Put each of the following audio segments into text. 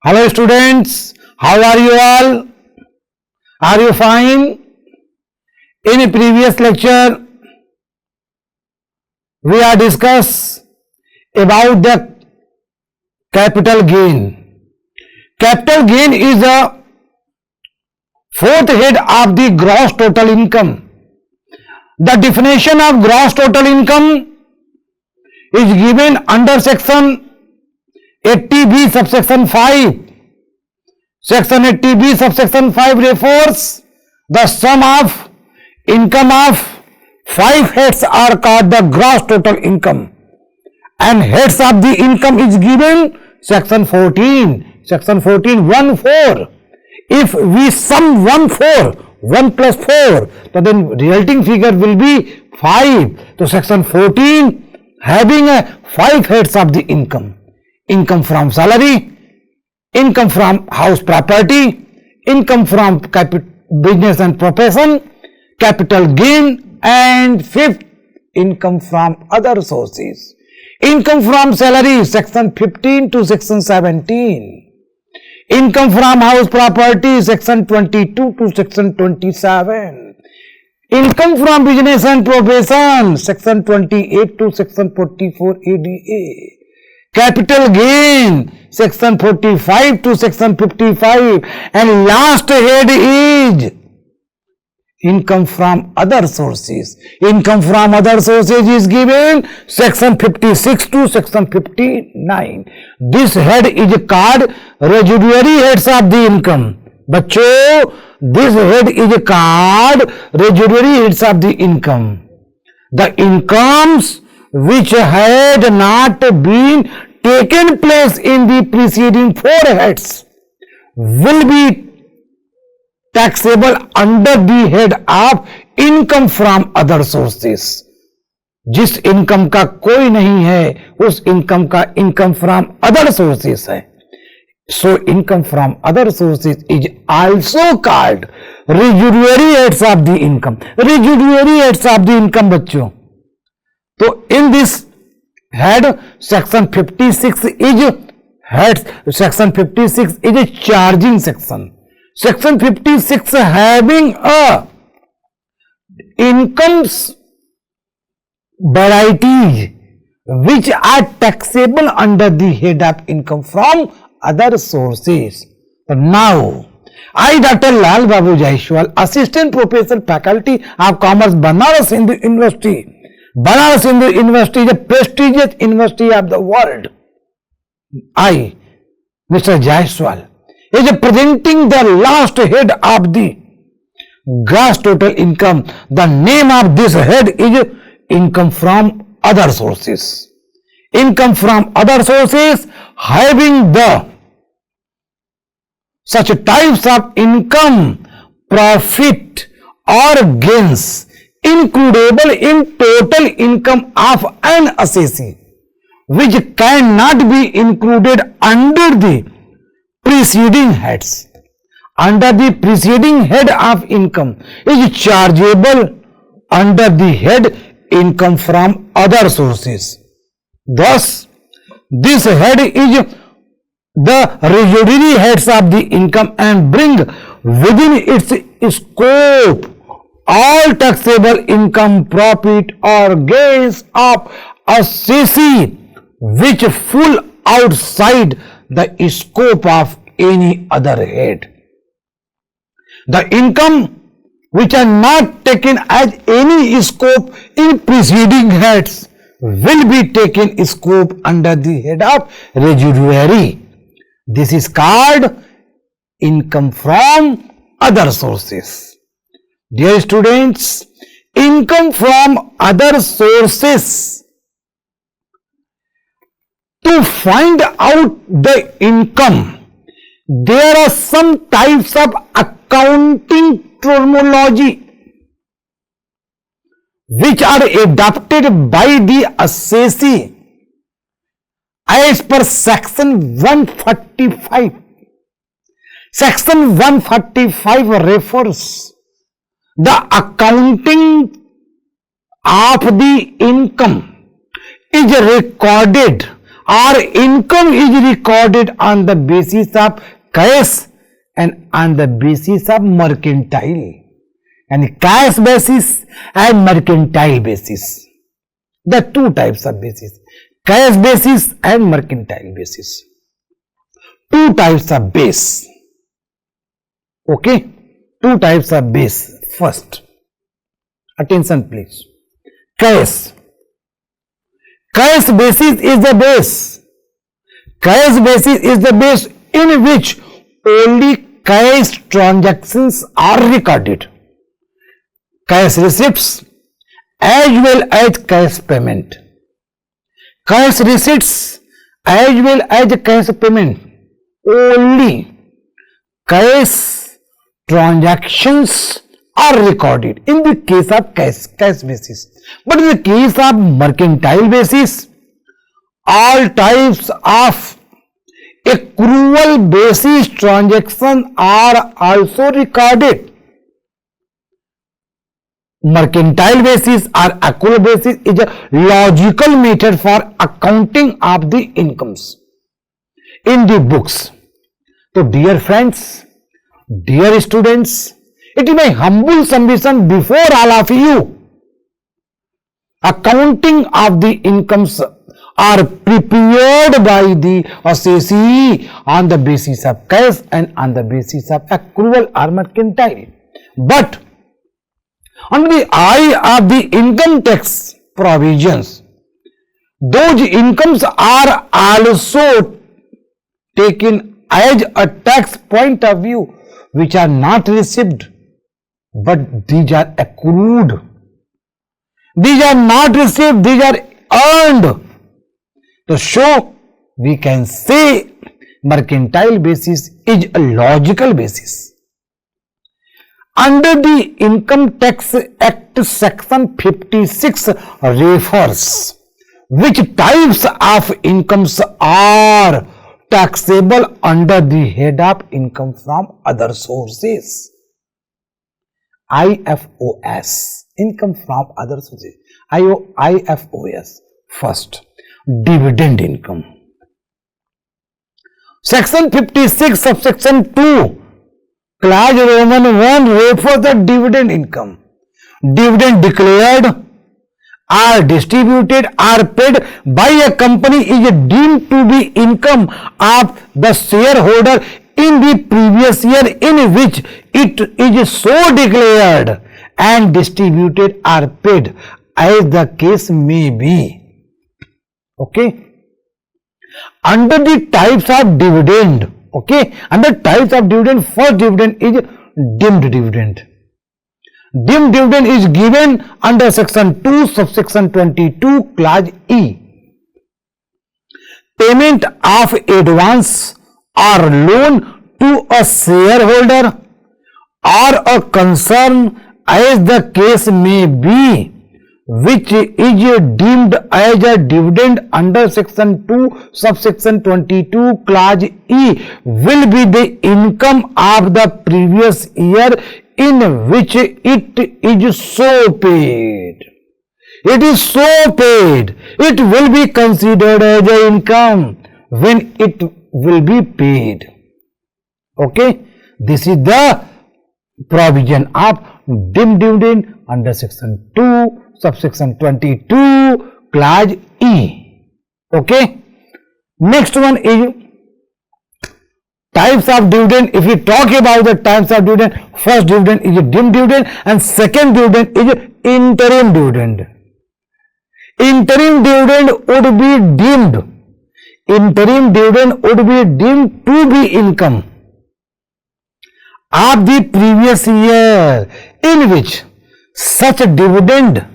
Hello students, how are you all? Are you fine? In a previous lecture, we are discussed about the capital gain. Capital gain is the fourth head of the gross total income. The definition of gross total income is given under section 80B subsection 5. Section 80B subsection 5 refers the sum of income of 5 heads are called the gross total income, and heads of the income is given section 14. Section 14 1 4. If we sum 1 4, 1 plus 4, then resulting figure will be 5. So section 14 having 5 heads of the income. Income from salary, income from house property, income from business and profession, capital gain, and fifth, income from other sources. Income from salary, section 15 to section 17. Income from house property, section 22 to section 27. Income from business and profession, section 28 to section 44 ADA. Capital gain, section 45 to section 55, and last head is income from other sources. Income from other sources is given section 56 to section 59. This head is called residuary heads of the income. बच्चों, this head is called residuary heads of the income. The incomes which had not been taken place in the preceding 4 heads will be taxable under the head of income from other sources. जिस income का कोई नहीं है उस income का income from other sources है. So income from other sources is also called residuary heads of the income. Residuary heads of the income बच्चों. तो in this head section 56 is heads. Section 56 is a charging section. Section 56 having a incomes varieties which are taxable under the head of income from other sources. But now I, Dr. Lal Babu Jaiswal, Assistant Professor Faculty of Commerce, Banaras Hindu University. Banaras Hindu University is a prestigious university of the world. I, Mr. Jaiswal, is presenting the last head of the gross total income. The name of this head is income from other sources. Income from other sources having the such types of income, profit or gains includable in total income of an assessee, which cannot be included under the preceding heads. Under the preceding head of income is chargeable under the head income from other sources. Thus, this head is the residuary heads of the income and bring within its scope all taxable income, profit or gains of assessee which fall outside the scope of any other head. The income which are not taken as any scope in preceding heads will be taken scope under the head of residuary. This is called income from other sources. Dear students, income from other sources. To find out the income, there are some types of accounting terminology which are adopted by the assessee as per section 145. Section 145 refers the accounting of the income is recorded our income is recorded on the basis of cash and on the basis of mercantile, and cash basis and mercantile basis. The two types of basis, cash basis and mercantile basis. Two types of base. Okay, two types of base. First, attention please. Cash. Cash basis is the base. Cash basis is the base in which only cash transactions are recorded. Cash receipts as well as cash payment. Cash receipts as well as cash payment. Only cash transactions are recorded in the case of cash basis. But in the case of mercantile basis, all types of accrual basis transactions are also recorded. Mercantile basis or accrual basis is a logical method for accounting of the incomes in the books. So dear friends, dear students, it is my humble submission before all of you. Accounting of the incomes are prepared by the assessee on the basis of cash and on the basis of accrual or mercantile. But under the eye of the income tax provisions, those incomes are also taken as a tax point of view, which are not received, but these are accrued. These are not received, these are earned. To show, we can say mercantile basis is a logical basis. Under the Income Tax Act Section 56 refers which types of incomes are taxable under the head of income from other sources. IFOS, income from other sources. IFOS. First, dividend income. Section 56 subsection 2 clause Roman 1 refers the dividend income. Dividend declared or distributed or paid by a company is deemed to be income of the shareholder in the previous year in which it is so declared and distributed or paid as the case may be. Okay. Under the types of dividend, okay, under types of dividend, first dividend is deemed dividend. Deemed dividend is given under section 2 subsection 22 clause E. Payment of advance or loan to a shareholder or a concern as the case may be, which is deemed as a dividend under section 2 subsection 22 clause E, will be the income of the previous year in which it is so paid. It is so paid. It will be considered as an income when it will be paid. Okay, this is the provision of deemed dividend under section 2 subsection 22 clause E. Okay, next one is types of dividend. If we talk about the types of dividend, first dividend is a deemed dividend and second dividend is interim dividend. Interim dividend would be deemed. Interim dividend would be deemed to be income of the previous year in which such dividend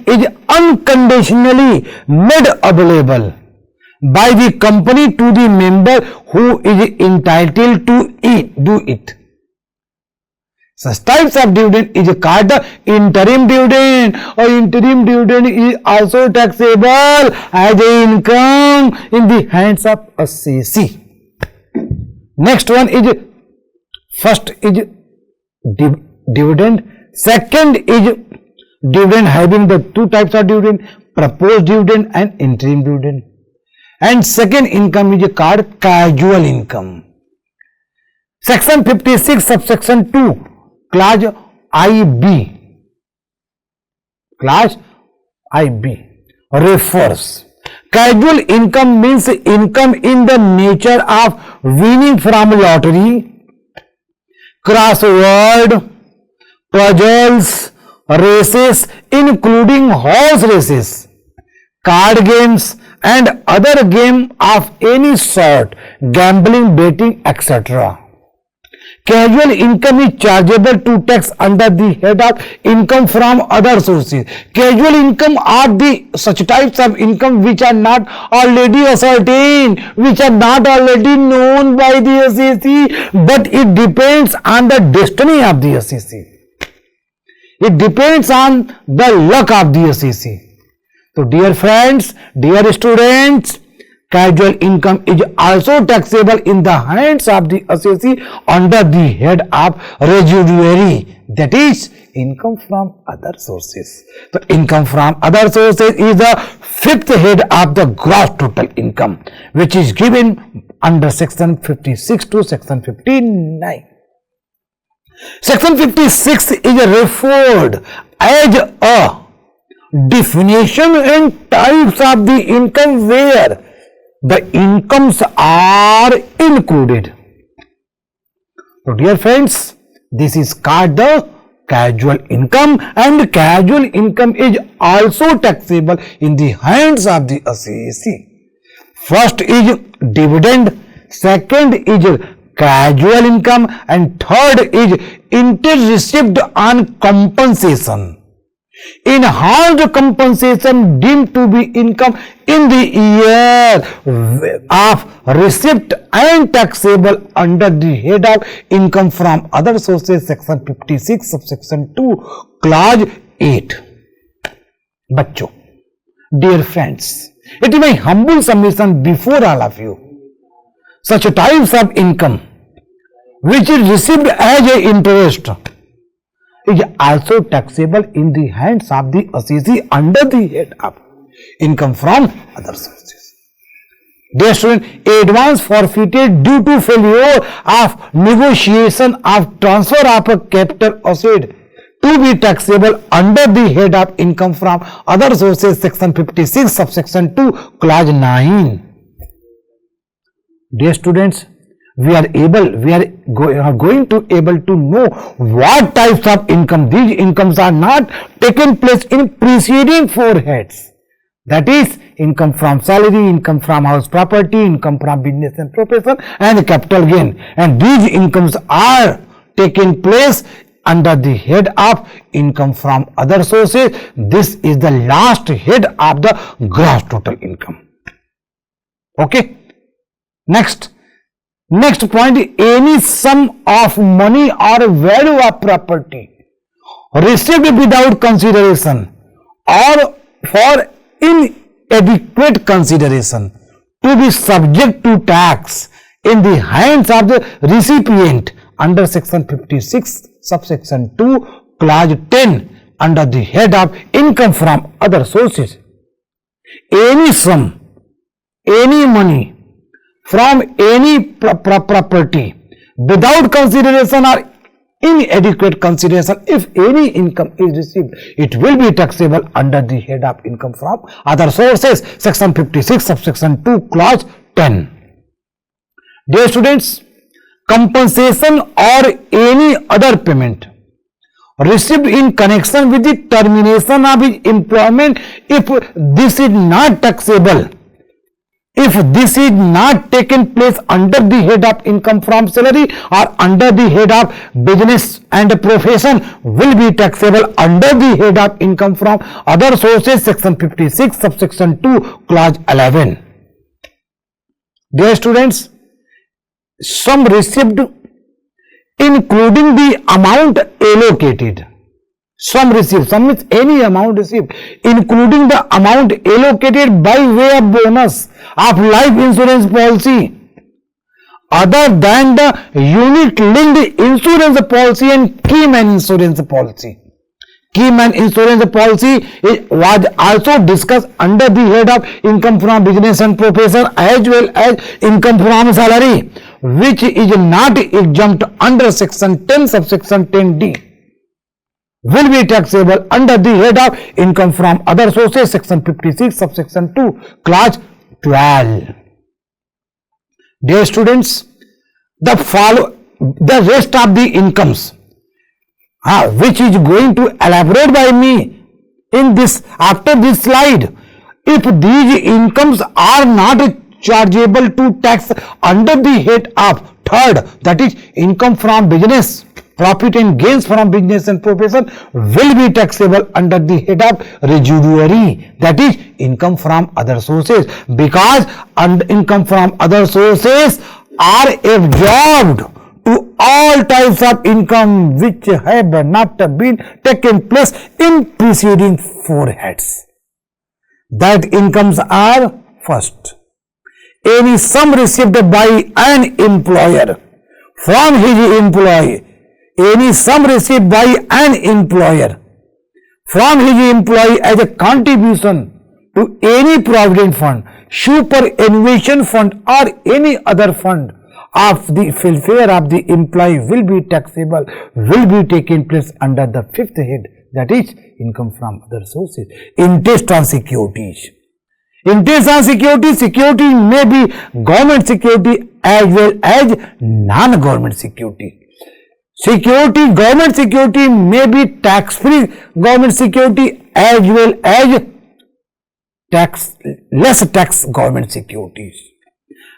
is unconditionally made available by the company to the member who is entitled to do it. Such types of dividend is called interim dividend, or interim dividend is also taxable as an income in the hands of assessee. Next one is, first is dividend, second is dividend having the two types of dividend, proposed dividend and interim dividend. And second income is called casual income. Section 56 subsection 2 clause IB refers. Casual income means income in the nature of winning from lottery, crossword, puzzles, races including horse races, card games and other game of any sort, gambling, betting, etc. Casual income is chargeable to tax under the head of income from other sources. Casual income are the such types of income which are not already ascertained, which are not already known by the SEC, but it depends on the destiny of the SEC. It depends on the luck of the SEC. So dear friends, dear students, casual income is also taxable in the hands of the SEC under the head of residuary, that is income from other sources. So income from other sources is the fifth head of the gross total income, which is given under section 56 to section 59. Section 56 is referred as a definition and types of the income where the incomes are included. So dear friends, this is called the casual income, and casual income is also taxable in the hands of the SEC. First is dividend, second is casual income, and third is interest received on compensation. Enhanced compensation deemed to be income in the year of receipt and taxable under the head of income from other sources, section 56 subsection 2 clause 8. बच्चों, dear friends, it is my humble submission before all of you. Such types of income which is received as a interest is also taxable in the hands of the SEC under the head of income from other sources. Dear student, advance forfeited due to failure of negotiation of transfer of a capital asset to be taxable under the head of income from other sources, section 56 subsection 2 clause 9. Dear students, we are going to able to know what types of income. These incomes are not taken place in preceding four heads, that is income from salary, income from house property, income from business and profession, and capital gain, and these incomes are taken place under the head of income from other sources. This is the last head of the gross total income. Okay, next point, any sum of money or value of property received without consideration or for inadequate consideration to be subject to tax in the hands of the recipient under section 56 subsection 2 clause 10 under the head of income from other sources. Any sum, any money from any property without consideration or inadequate consideration, if any income is received, it will be taxable under the head of income from other sources, section 56 subsection 2 clause 10. Dear students, compensation or any other payment received in connection with the termination of his employment, if this is not taxable, if this is not taken place under the head of income from salary or under the head of business and profession, will be taxable under the head of income from other sources, section 56 subsection 2 clause 11. Dear students, sum received including the amount allocated. Sum received, sum means any amount received, including the amount allocated by way of bonus of life insurance policy other than the unit linked insurance policy and key man insurance policy. key man insurance policy was also discussed under the head of income from business and profession as well as income from salary, which is not exempt under section 10 subsection 10d, will be taxable under the head of income from other sources, section 56 subsection 2 clause 12. Dear students, the rest of the incomes which is going to elaborate by me in this after this slide. If these incomes are not chargeable to tax under the head of third, that is income from business, profit and gains from business and profession will be taxable under the head of residuary, that is income from other sources, because income from other sources are absorbed to all types of income which have not been taken place in preceding four heads. That incomes are: first, any sum received by an employer from his employee, any sum received by an employer from his employee as a contribution to any provident fund, superannuation fund or any other fund of the welfare of the employee will be taxable, will be taken place under the fifth head, that is income from other sources. Interest on securities. Interest on security, security may be government security as well as non-government security. Security, government security may be tax-free government security as well as less tax government securities,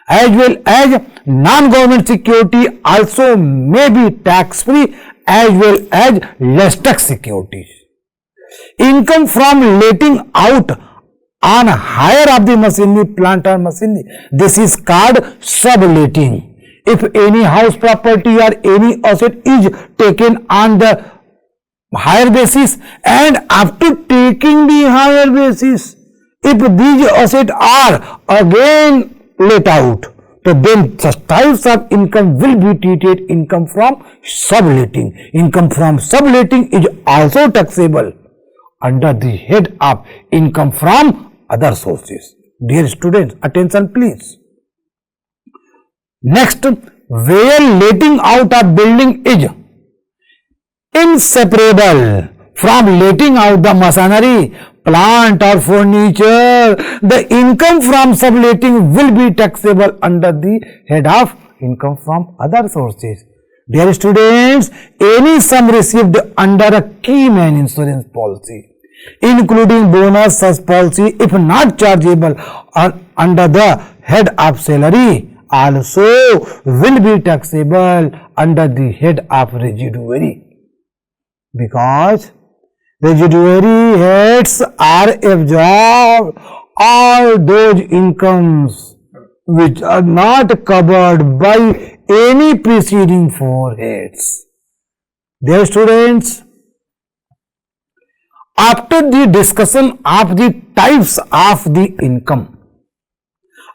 as well as non-government security also may be tax-free as well as less tax securities. Income from letting out on hire of the machinery, plant or machinery, this is called subletting. If any house property or any asset is taken on the hire basis, and after taking the hire basis, if these assets are again let out, so then such types of income will be treated income from subletting. Income from subletting is also taxable under the head of income from other sources. Dear students, attention please. Next, where letting out of building is inseparable from letting out the machinery, plant or furniture, the income from subletting will be taxable under the head of income from other sources. Dear students, any sum received under a key man insurance policy, including bonus such policy, if not chargeable under the head of salary, also will be taxable under the head of residuary, because residuary heads are absorbed all those incomes which are not covered by any preceding four heads. Dear students, after the discussion of the types of the income,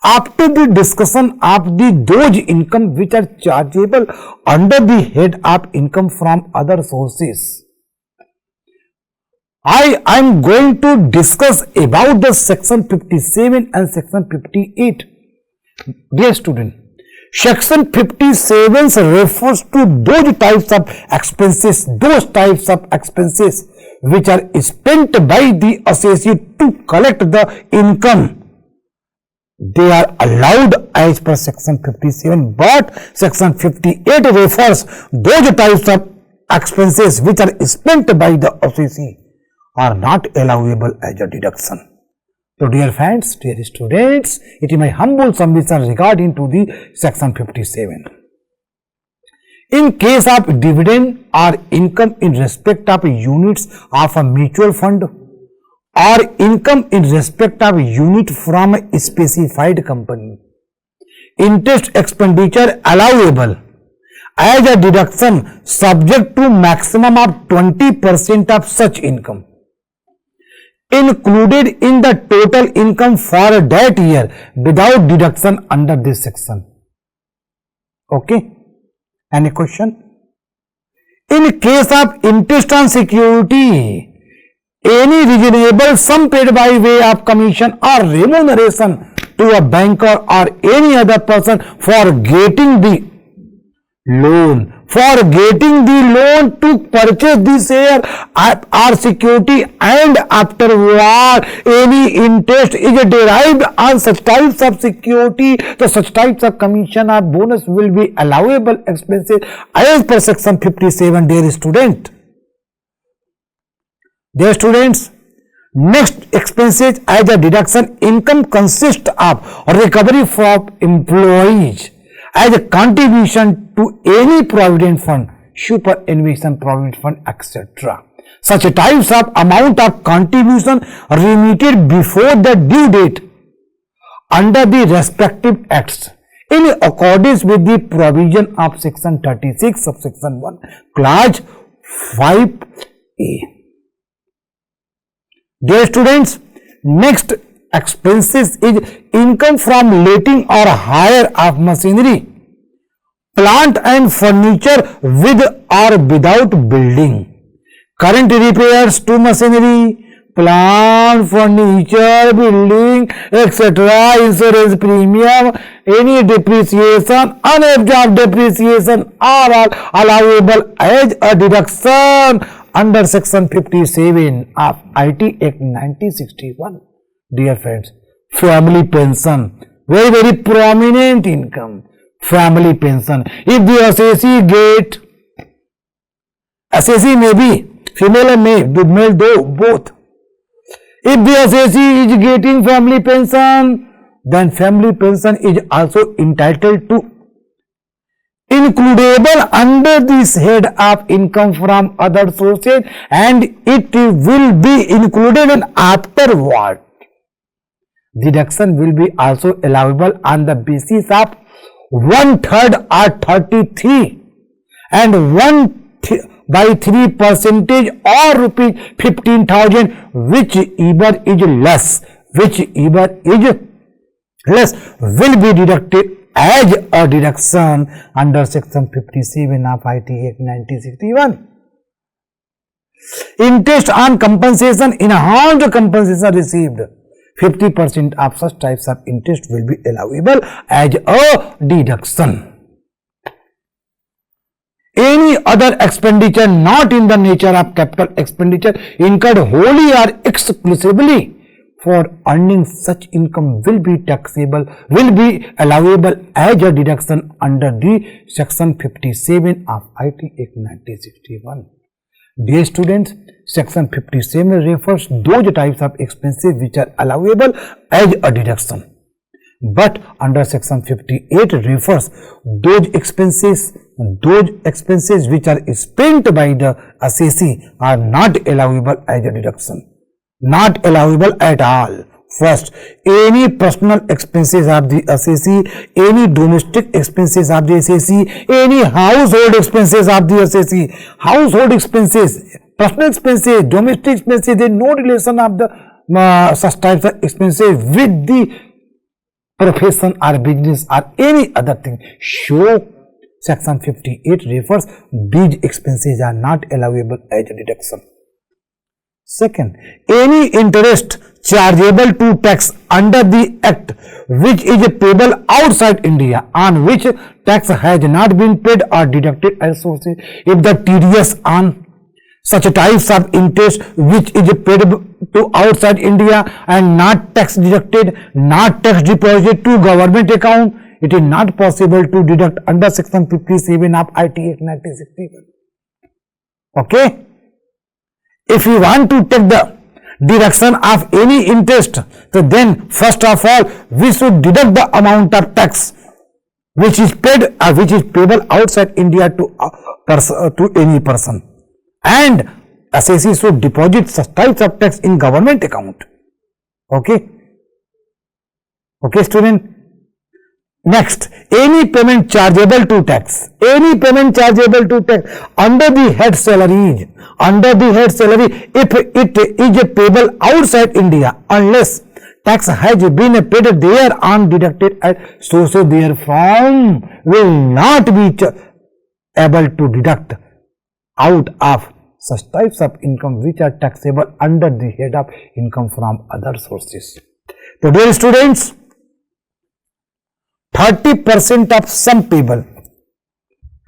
after the discussion of those income which are chargeable under the head of income from other sources, I am going to discuss about the section 57 and section 58. Dear student, section 57 refers to those types of expenses, which are spent by the assessee to collect the income. They are allowed as per section 57, but section 58 refers those types of expenses which are spent by the assessee are not allowable as a deduction. So dear friends, dear students, it is my humble submission regarding to the section 57. In case of dividend or income in respect of units of a mutual fund or income in respect of unit from a specified company, interest expenditure allowable as a deduction subject to maximum of 20% of such income included in the total income for that year without deduction under this section. Okay? Any question? In case of interest on security, any reasonable sum paid by way of commission or remuneration to a banker or any other person for getting the loan, to purchase the share or security, and afterward any interest is derived on such types of security, so such types of commission or bonus will be allowable expenses as per section 57. Dear students, next expenses as a deduction income consists of recovery from employees as a contribution to any provident fund, superannuation provident fund, etc. Such types of amount of contribution remitted before the due date under the respective acts in accordance with the provision of section 36 subsection 1 clause 5a. Dear students, next expenses is income from letting or hire of machinery, plant and furniture with or without building, current repairs to machinery, plant, furniture, building, etc., insurance premium, any depreciation, unabsorbed depreciation are all allowable as a deduction under section 57 of IT Act 1961. Dear friends, family pension, very prominent income. Family pension, if the assessee get, assessee may be female and male though both. If the assessee is getting family pension, then family pension is also entitled to includable under this head of income from other sources, and it will be included in afterward. Deduction will be also allowable on the basis of 1/3 or 33 and 1/3% or rupees 15,000, whichever is less will be deducted as a deduction under section 57 of IT Act 1961. Interest on compensation, enhanced compensation received, 50% of such types of interest will be allowable as a deduction. Any other expenditure not in the nature of capital expenditure incurred wholly or exclusively for earning such income will be taxable, will be allowable as a deduction under the section 57 of IT Act 1961. Dear students, section 57 refers those types of expenses which are allowable as a deduction, but under section 58 refers those expenses which are spent by the assessee are not allowable as a deduction. Not allowable at all. First, any personal expenses of the assessee, any domestic expenses of the assessee, any household expenses of the assessee. Household expenses, personal expenses, domestic expenses, there is no relation of the such types of expenses with the profession or business or any other thing. So, section 58 refers these expenses are not allowable as a deduction. Second, any interest chargeable to tax under the Act which is payable outside India on which tax has not been paid or deducted as sources, if the TDS on such types of interest which is paid to outside India and not tax deducted, not tax deposited to government account, it is not possible to deduct under section 57 of IT Act 1961. Okay? If you want to take the deduction of any interest, so then first of all we should deduct the amount of tax which is paid or which is payable outside India to any person, and assessee should deposit such types of tax in government account. Okay student. Next, any payment chargeable to tax, under the head salary, if it is payable outside India, unless tax has been paid there on deducted at so therefrom will not be able to deduct out of such types of income which are taxable under the head of income from other sources. So dear students, 30% of sum payable,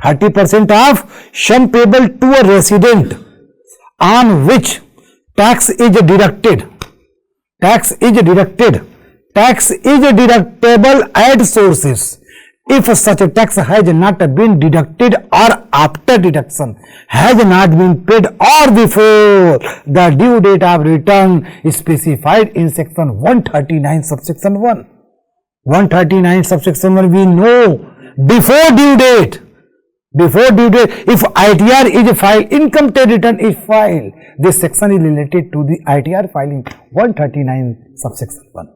30% of sum payable to a resident on which tax is deducted, tax is deductible at sources. If such a tax has not been deducted or after deduction has not been paid or before the due date of return is specified in section 139 subsection 1. 139 subsection 1 we know before due date, if ITR is filed, income tax return is filed, this section is related to the ITR filing 139 subsection 1.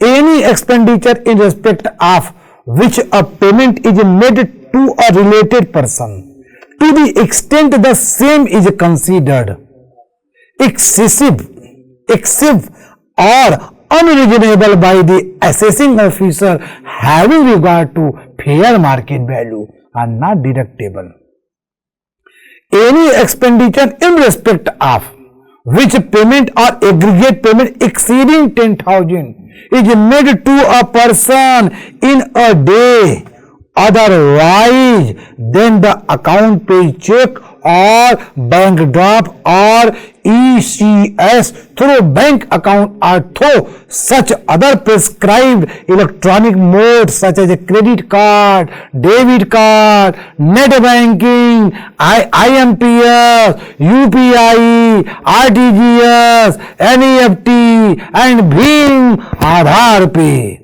Any expenditure in respect of which a payment is made to a related person, to the extent the same is considered excessive or unreasonable by the assessing officer having regard to fair market value, are not deductible. Any expenditure in respect of which payment or aggregate payment exceeding 10,000 is made to a person in a day, otherwise then the account pay check or bank draft or ECS through bank account or through such other prescribed electronic modes such as a credit card, debit card, net banking, IMPS, UPI, RTGS, NEFT and Bhim Aadhaar Pay.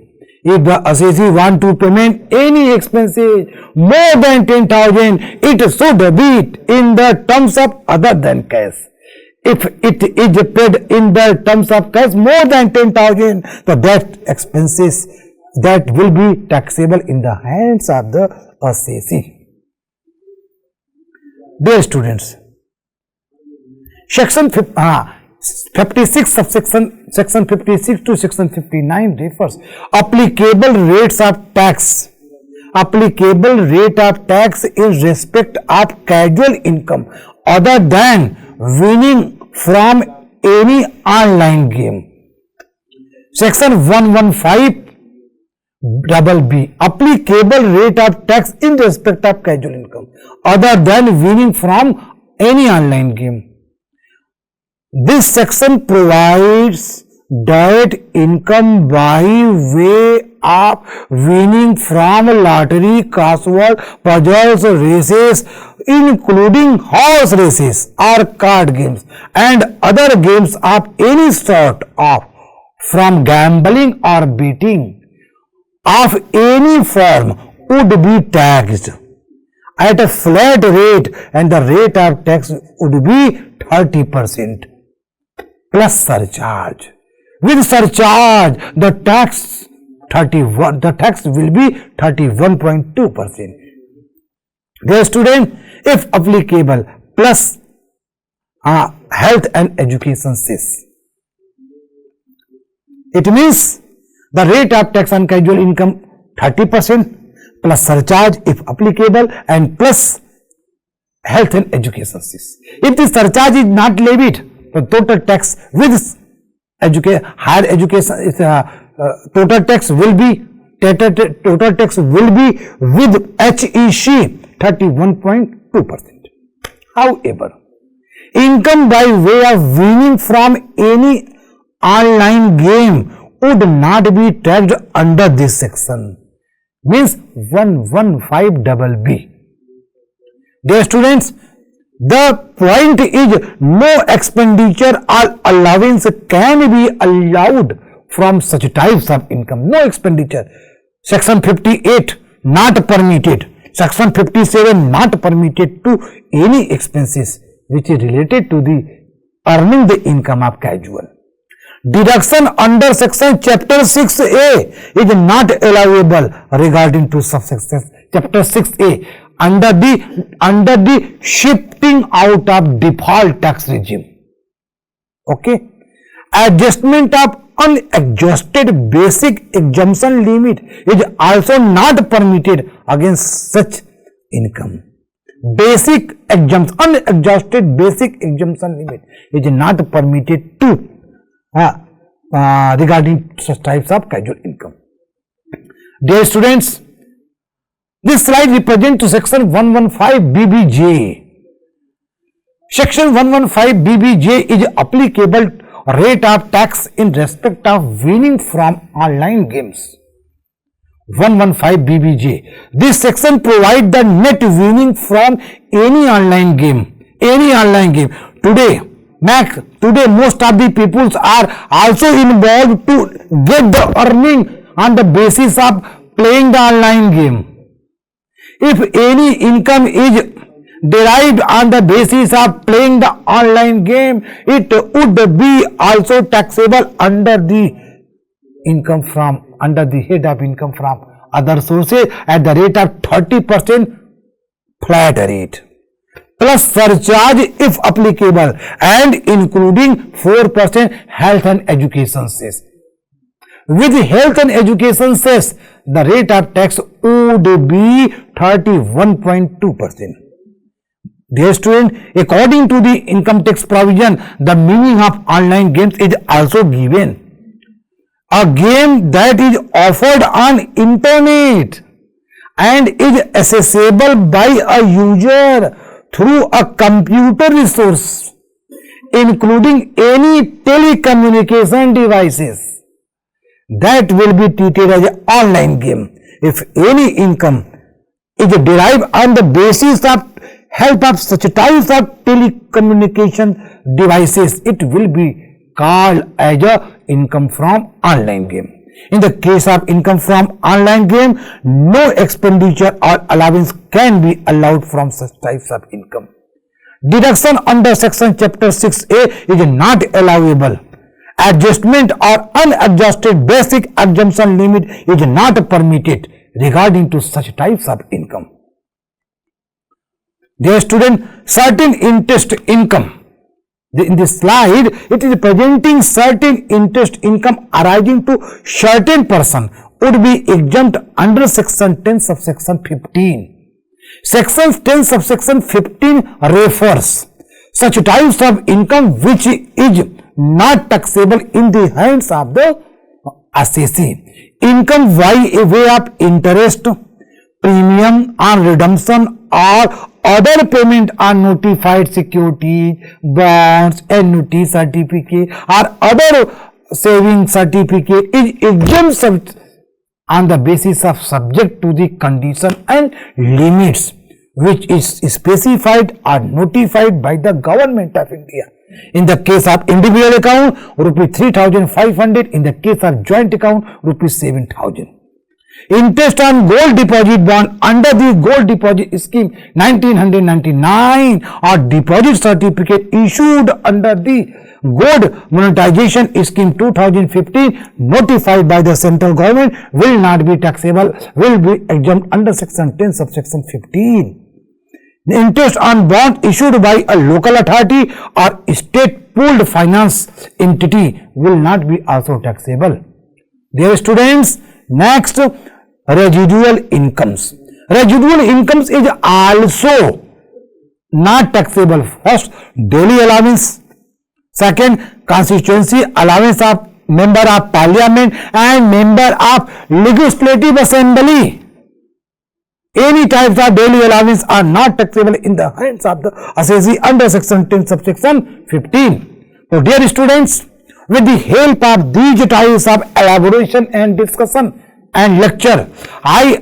If the assessee want to payment any expenses more than 10,000, it should be in the terms of other than cash. If it is paid in the terms of cash more than 10,000, so that expenses that will be taxable in the hands of the assessee. Dear students, section 56 subsection section 56 to section 59 refers applicable rates of tax. Applicable rate of tax in respect of casual income other than winning from any online game. Section 115 BB, applicable rate of tax in respect of casual income other than winning from any online game. This section provides that income by way of winning from lottery, crossword, puzzles, races, including horse races or card games and other games of any sort of from gambling or betting of any form would be taxed at a flat rate, and the rate of tax would be 30% plus surcharge. With surcharge, the tax will be 31.2%. Dear student, if applicable, plus health and education cess. It means the rate of tax on casual income 30% plus surcharge if applicable and plus health and education cess. If the surcharge is not levied, the total tax with higher education total tax will be with HEC 31.2%. However, income by way of winning from any online game would not be taxed under this section, means 115 BB. Dear students, the point is no expenditure or allowance can be allowed from such types of income. No expenditure. Section 58 not permitted. Section 57 not permitted to any expenses which is related to the earning the income of casual. Deduction under section chapter 6A is not allowable regarding to subsections chapter 6A under the shifting out of default tax regime. Okay, adjustment of unadjusted basic exemption limit is also not permitted against such income. basic exemption, unadjusted basic exemption limit is not permitted to regarding such types of casual income. Dear students, this slide represents section 115 BBJ. Section 115 BBJ is applicable rate of tax in respect of winning from online games. 115 BBJ. This section provides the net winning from any online game. Today, most of the peoples are also involved to get the earning on the basis of playing the online game. If any income is derived on the basis of playing the online game, it would be also taxable under the head of income from other sources at the rate of 30% flat rate plus surcharge if applicable, and including 4% health and education cess. With health and education cess, the rate of tax would be 31.2%. Dear student, according to the income tax provision, the meaning of online games is also given. A game that is offered on internet and is accessible by a user through a computer resource, including any telecommunication devices, that will be treated as an online game. If any income is derived on the basis of help of such types of telecommunication devices, it will be called as a income from online game. In the case of income from online game, no expenditure or allowance can be allowed from such types of income. Deduction under section chapter 6A is not allowable. Adjustment or unadjusted basic exemption limit is not permitted regarding to such types of income. Dear student, certain interest income. In this slide, it is presenting certain interest income arising to certain person would be exempt under section 10 subsection 15. Section 10 subsection 15 refers such types of income which is not taxable in the hands of the assessee. Income by way of interest, premium on redemption or other payment on notified security, bonds, annuity certificate or other saving certificate is exempt on the basis of subject to the condition and limits which is specified or notified by the government of India. In the case of individual account, rupees 3,500. In the case of joint account, rupees 7,000. Interest on gold deposit bond under the gold deposit scheme 1999 or deposit certificate issued under the gold monetization scheme 2015 notified by the central government will not be taxable, will be exempt under section 10 subsection 15. The interest on bond issued by a local authority or state pooled finance entity will not be also taxable. Dear students, next, residual incomes. Residual incomes is also not taxable. First, daily allowance. Second, constituency allowance of member of parliament and member of legislative assembly. Any types of daily allowance are not taxable in the hands of the assessee under section 10 subsection 15. So dear students, with the help of these types of elaboration and discussion and lecture, I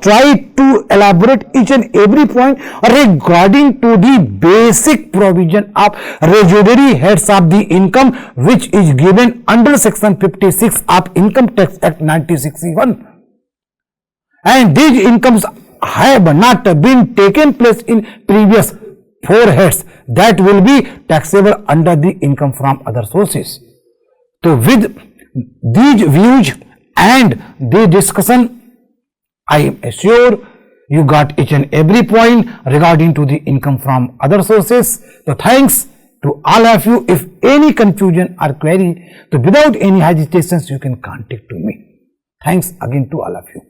try to elaborate each and every point regarding to the basic provision of residuary heads of the income which is given under section 56 of Income Tax Act 1961. And these incomes have not been taken place in previous 4 heads that will be taxable under the income from other sources. So with these views and the discussion, I am sure you got each and every point regarding to the income from other sources. So thanks to all of you. If any confusion or query, so without any hesitations you can contact to me. Thanks again to all of you.